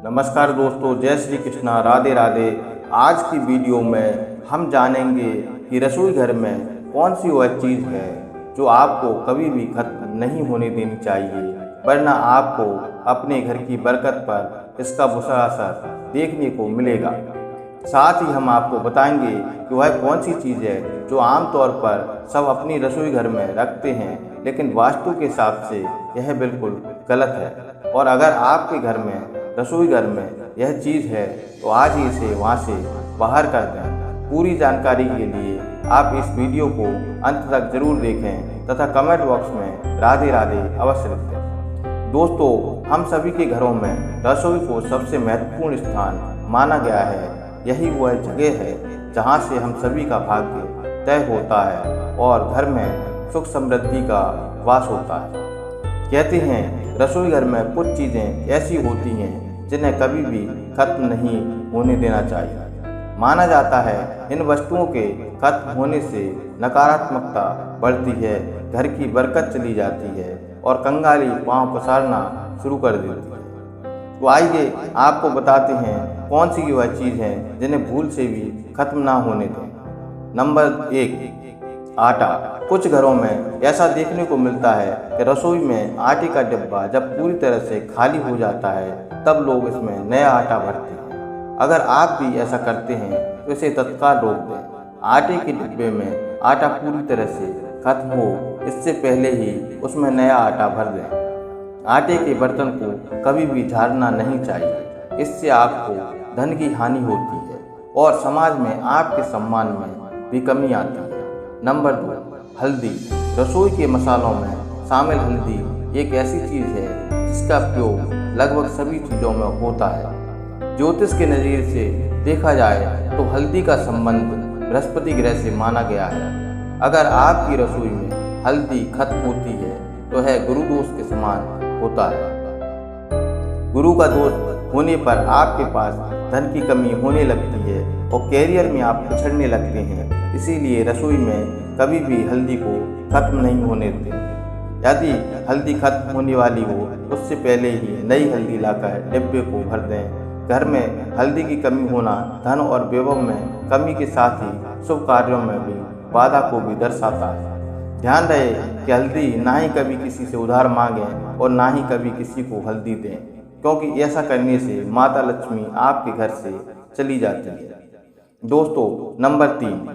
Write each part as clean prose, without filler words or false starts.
नमस्कार दोस्तों, जय श्री कृष्णा, राधे राधे। आज की वीडियो में हम जानेंगे कि रसोई घर में कौन सी वह चीज़ है जो आपको कभी भी खत्म नहीं होने देनी चाहिए, वरना आपको अपने घर की बरकत पर इसका बुरा असर देखने को मिलेगा। साथ ही हम आपको बताएंगे कि वह कौन सी चीज़ है जो आमतौर पर सब अपनी रसोई घर में रखते हैं, लेकिन वास्तु के हिसाब से यह बिल्कुल गलत है। और अगर आपके घर में रसोई घर में यह चीज़ है तो आज ही इसे वहाँ से बाहर कर दें। पूरी जानकारी के लिए आप इस वीडियो को अंत तक जरूर देखें तथा कमेंट बॉक्स में राधे राधे अवश्य लिखें। दोस्तों, हम सभी के घरों में रसोई को सबसे महत्वपूर्ण स्थान माना गया है। यही वह जगह है जहाँ से हम सभी का भाग्य तय होता है और घर में सुख समृद्धि का वास होता है। कहते हैं रसोई घर में कुछ चीज़ें ऐसी होती हैं जिन्हें कभी भी खत्म नहीं होने देना चाहिए। माना जाता है इन वस्तुओं के खत्म होने से नकारात्मकता बढ़ती है, घर की बरकत चली जाती है और कंगाली पांव पसारना शुरू कर देती है। तो आइए आपको बताते हैं कौन सी वह चीज़ है जिन्हें भूल से भी खत्म ना होने दें। नंबर 1, आटा। कुछ घरों में ऐसा देखने को मिलता है कि रसोई में आटे का डिब्बा जब पूरी तरह से खाली हो जाता है तब लोग इसमें नया आटा भरते हैं। अगर आप भी ऐसा करते हैं तो इसे तत्काल रोक दें। आटे के डिब्बे में आटा पूरी तरह से खत्म हो इससे पहले ही उसमें नया आटा भर दें। आटे के बर्तन को कभी भी झाड़ना नहीं चाहिए, इससे आपको धन की हानि होती है और समाज में आपके सम्मान में भी कमी आती है। नंबर 2, हल्दी। रसोई के मसालों में शामिल हल्दी एक ऐसी चीज़ है जिसका उपयोग लगभग सभी चीज़ों में होता है। ज्योतिष के नज़रिए से देखा जाए तो हल्दी का संबंध बृहस्पति ग्रह से माना गया है। अगर आपकी रसोई में हल्दी खत्म होती है तो यह गुरु दोष के समान होता है। गुरु का दोष होने पर आपके पास धन की कमी होने लगती है और कैरियर में आप पिछड़ने लगते हैं। इसीलिए रसोई में कभी भी हल्दी को खत्म नहीं होने दें। यदि हल्दी खत्म होने वाली हो तो उससे पहले ही नई हल्दी लाकर डिब्बे को भर दें। घर में हल्दी की कमी होना धन और वैभव में कमी के साथ ही शुभ कार्यों में भी बाधा को भी दर्शाता है। ध्यान रहे कि हल्दी ना ही कभी किसी से उधार मांगें और ना ही कभी किसी को हल्दी दें, क्योंकि ऐसा करने से माता लक्ष्मी आपके घर से चली जाती है। दोस्तों, नंबर 3,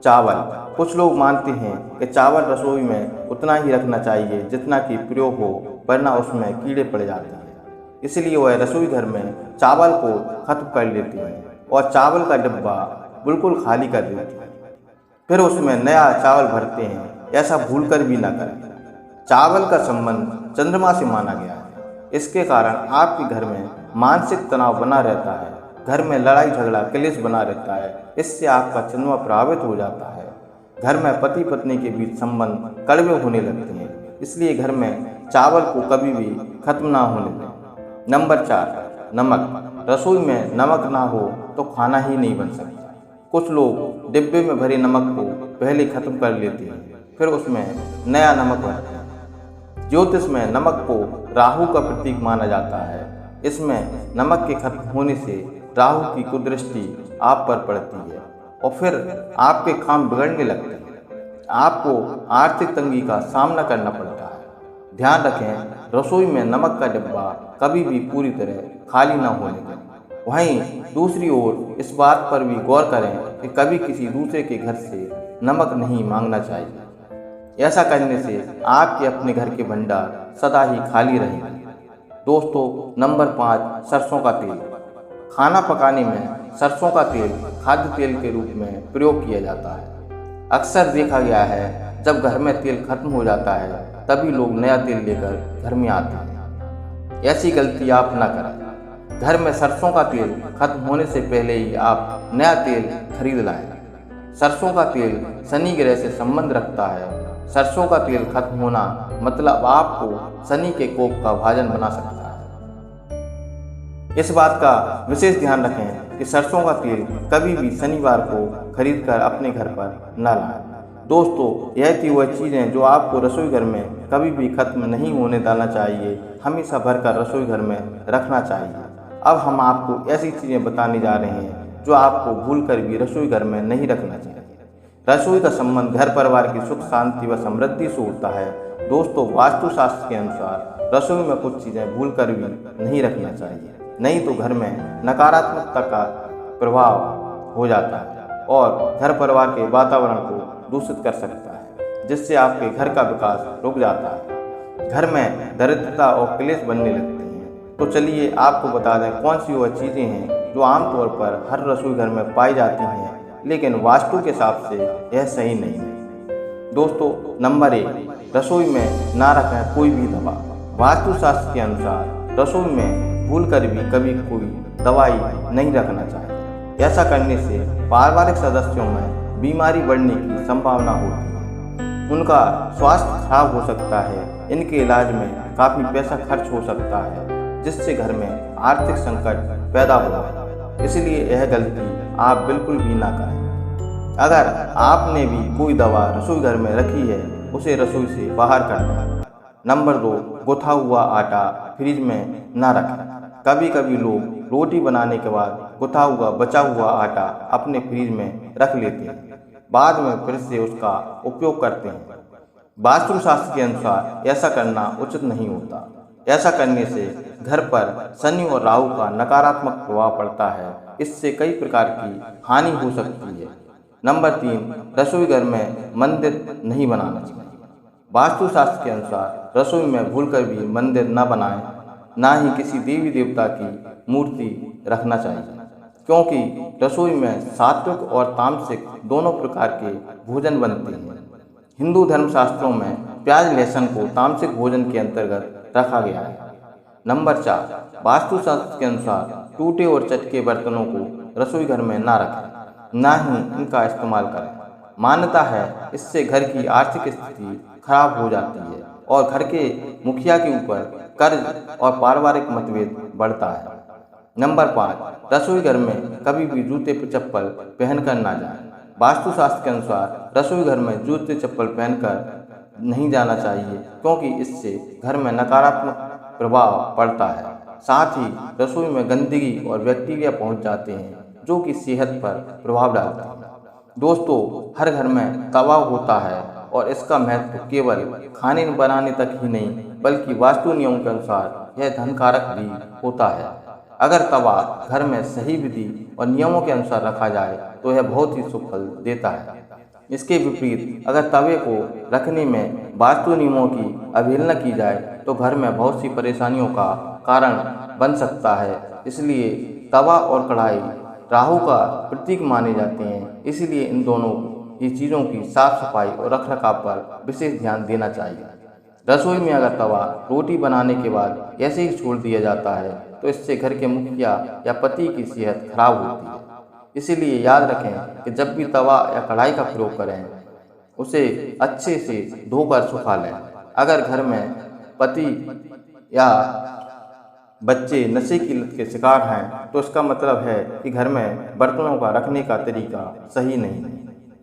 चावल। कुछ लोग मानते हैं कि चावल रसोई में उतना ही रखना चाहिए जितना कि प्रयोग हो, वरना उसमें कीड़े पड़ जाते हैं। इसलिए वह रसोई घर में चावल को खत्म कर लेते हैं और चावल का डिब्बा बिल्कुल खाली कर देते हैं। फिर उसमें नया चावल भरते हैं। ऐसा भूलकर भी ना करें। चावल का संबंध चंद्रमा से माना गया है। इसके कारण आपके घर में मानसिक तनाव बना रहता है, घर में लड़ाई झगड़ा क्लेश बना रहता है। इससे आपका चंद्रमा प्रभावित हो जाता है। घर में पति पत्नी के बीच संबंध कड़वे होने लगते हैं। इसलिए घर में चावल को कभी भी खत्म ना होने दें। नंबर 4, नमक। रसोई में नमक ना हो तो खाना ही नहीं बन सकता। कुछ लोग डिब्बे में भरे नमक को पहले खत्म कर लेते हैं, फिर उसमें नया नमक भरते हैं। ज्योतिष में नमक को राहु का प्रतीक माना जाता है। इसमें नमक के खत्म होने से राहु की कुदृष्टि आप पर पड़ती है और फिर आपके काम बिगड़ने लगते हैं। आपको आर्थिक तंगी का सामना करना पड़ता है। ध्यान रखें, रसोई में नमक का डिब्बा कभी भी पूरी तरह खाली न होने दें। वहीं दूसरी ओर इस बात पर भी गौर करें कि कभी किसी दूसरे के घर से नमक नहीं मांगना चाहिए। ऐसा करने से आपके अपने घर के भंडार सदा ही खाली रहेंगे। दोस्तों, नंबर 5, सरसों का तेल। खाना पकाने में सरसों का तेल खाद्य तेल के रूप में प्रयोग किया जाता है। अक्सर देखा गया है जब घर में तेल खत्म हो जाता है तभी लोग नया तेल लेकर घर में आते हैं। ऐसी गलती आप न करें। घर में सरसों का तेल खत्म होने से पहले ही आप नया तेल खरीद लाएं। सरसों का तेल शनि ग्रह से संबंध रखता है। सरसों का तेल खत्म होना मतलब आपको शनि के कोप का भाजन बना सकता है। इस बात का विशेष ध्यान रखें कि सरसों का तेल कभी भी शनिवार को खरीदकर अपने घर पर न लाएं। दोस्तों, यह थी वह चीज़ें जो आपको रसोई घर में कभी भी खत्म नहीं होने देना चाहिए, हमेशा भरकर रसोई घर में रखना चाहिए। अब हम आपको ऐसी चीज़ें बताने जा रहे हैं जो आपको भूलकर भी रसोई घर में नहीं रखना चाहिए। रसोई का संबंध घर परिवार की सुख शांति व समृद्धि से होता है। दोस्तों, वास्तुशास्त्र के अनुसार रसोई में कुछ चीज़ें भूलकर भी नहीं रखना चाहिए, नहीं तो घर में नकारात्मकता का प्रभाव हो जाता है और घर परिवार के वातावरण को दूषित कर सकता है, जिससे आपके घर का विकास रुक जाता है। घर में दरिद्रता और क्लेश बनने लगते हैं। तो चलिए आपको बता दें कौन सी वह चीज़ें हैं जो आमतौर पर हर रसोई घर में पाई जाती हैं, लेकिन वास्तु के हिसाब से यह सही नहीं है। दोस्तों, नंबर 1, रसोई में ना रखें कोई भी दवा। वास्तुशास्त्र के अनुसार रसोई में भूलकर भी कभी कोई दवाई नहीं रखना चाहिए। ऐसा करने से पारिवारिक सदस्यों में बीमारी बढ़ने की संभावना होती है, उनका स्वास्थ्य खराब हो सकता है, इनके इलाज में काफ़ी पैसा खर्च हो सकता है, जिससे घर में आर्थिक संकट पैदा होगा। इसलिए यह गलती आप बिल्कुल भी ना करें। अगर आपने भी कोई दवा रसोई घर में रखी है, उसे रसोई से बाहर कर दें। नंबर 2, गुथा हुआ आटा फ्रिज में ना रखें। कभी कभी लोग रोटी बनाने के बाद गुथा हुआ बचा हुआ आटा अपने फ्रिज में रख लेते हैं, बाद में फिर से उसका उपयोग करते हैं। वास्तुशास्त्र के अनुसार ऐसा करना उचित नहीं होता। ऐसा करने से घर पर शनि और राहु का नकारात्मक प्रभाव पड़ता है। इससे कई प्रकार की हानि हो सकती है। नंबर 3, रसोई घर में मंदिर नहीं बनाना चाहिए। वास्तुशास्त्र के अनुसार रसोई में भूलकर भी मंदिर न बनाएं, ना ही किसी देवी देवता की मूर्ति रखना चाहिए, क्योंकि रसोई में सात्विक और तामसिक दोनों प्रकार के भोजन बनते हैं। हिंदू धर्मशास्त्रों में प्याज लहसुन को तामसिक भोजन के अंतर्गत रखा गया है। नंबर 4, वास्तुशास्त्र के अनुसार टूटे और चटके बर्तनों को रसोई घर में ना रखें, ना ही इनका इस्तेमाल करें। मान्यता है इससे घर की आर्थिक स्थिति खराब हो जाती है और घर के मुखिया के ऊपर कर्ज और पारिवारिक मतभेद बढ़ता है। नंबर 5, रसोई घर में कभी भी जूते चप्पल पहनकर ना जाएं। वास्तुशास्त्र के अनुसार रसोई घर में जूते चप्पल पहनकर नहीं जाना चाहिए, क्योंकि इससे घर में नकारात्मक प्रभाव पड़ता है। साथ ही रसोई में गंदगी और बैक्टीरिया पहुंच जाते हैं, जो कि सेहत पर प्रभाव डालते हैं। दोस्तों, हर घर में तवा होता है और इसका महत्व केवल खाने बनाने तक ही नहीं, बल्कि वास्तु नियमों के अनुसार यह धनकारक भी होता है। अगर तवा घर में सही विधि और नियमों के अनुसार रखा जाए तो यह बहुत ही शुभ फल देता है। इसके विपरीत अगर तवे को रखने में वास्तु नियमों की अवहेलना की जाए तो घर में बहुत सी परेशानियों का कारण बन सकता है। इसलिए तवा और कढ़ाई राहु का प्रतीक माने जाते हैं, इसलिए इन दोनों ही चीज़ों की साफ सफाई और रखरखाव पर विशेष ध्यान देना चाहिए। रसोई में अगर तवा रोटी बनाने के बाद ऐसे ही छोड़ दिया जाता है तो इससे घर के मुखिया या पति की सेहत खराब होती है। इसीलिए याद रखें कि जब भी तवा या कढ़ाई का प्रयोग करें, उसे अच्छे से धोकर सुखा लें। अगर घर में पति या बच्चे नशे की लत के शिकार हैं तो इसका मतलब है कि घर में बर्तनों का रखने का तरीका सही नहीं है।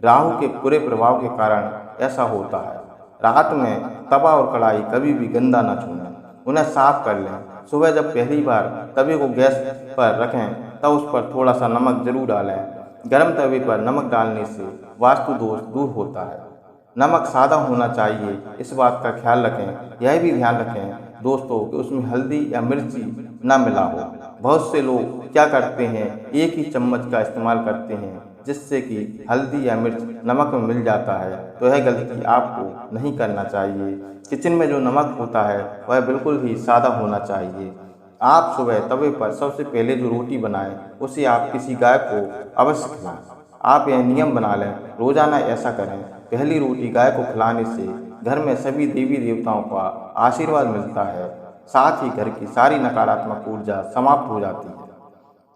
राहु के बुरे प्रभाव के कारण ऐसा होता है। रात में तवा और कढ़ाई कभी भी गंदा न छूएं, उन्हें साफ कर लें। सुबह जब पहली बार तवे को गैस पर रखें तब उस पर थोड़ा सा नमक जरूर डालें। गर्म तवे पर नमक डालने से वास्तु दोष दूर होता है। नमक सादा होना चाहिए, इस बात का ख्याल रखें। यह भी ध्यान रखें दोस्तों कि उसमें हल्दी या मिर्ची ना मिला हो। बहुत से लोग क्या करते हैं, एक ही चम्मच का इस्तेमाल करते हैं, जिससे कि हल्दी या मिर्च नमक में मिल जाता है। तो यह गलती आपको नहीं करना चाहिए। किचन में जो नमक होता है वह बिल्कुल ही सादा होना चाहिए। आप सुबह तवे पर सबसे पहले जो रोटी बनाएं उसे आप किसी गाय को अवश्य खिलाएं। आप यह नियम बना लें, रोजाना ऐसा करें। पहली रोटी गाय को खिलाने से घर में सभी देवी देवताओं का आशीर्वाद मिलता है, साथ ही घर की सारी नकारात्मक ऊर्जा समाप्त हो जाती है।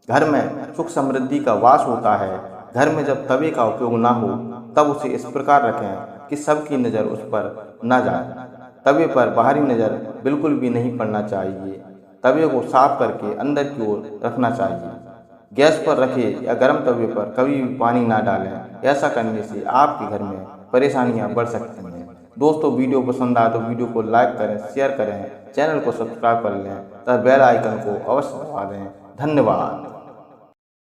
घर में सुख समृद्धि का वास होता है। घर में जब तवे का उपयोग ना हो तब उसे इस प्रकार रखें कि सबकी नज़र उस पर न जाए। तवे पर बाहरी नज़र बिल्कुल भी नहीं पड़ना चाहिए। तवे को साफ करके अंदर की ओर रखना चाहिए। गैस पर रखें या गर्म तवे पर कभी भी पानी ना डालें। ऐसा करने से आपके घर में परेशानियां बढ़ सकती हैं। दोस्तों, वीडियो पसंद आए तो वीडियो को लाइक करें, शेयर करें, चैनल को सब्सक्राइब कर लें तथा बेल आइकन को अवश्य दबा दें। धन्यवाद।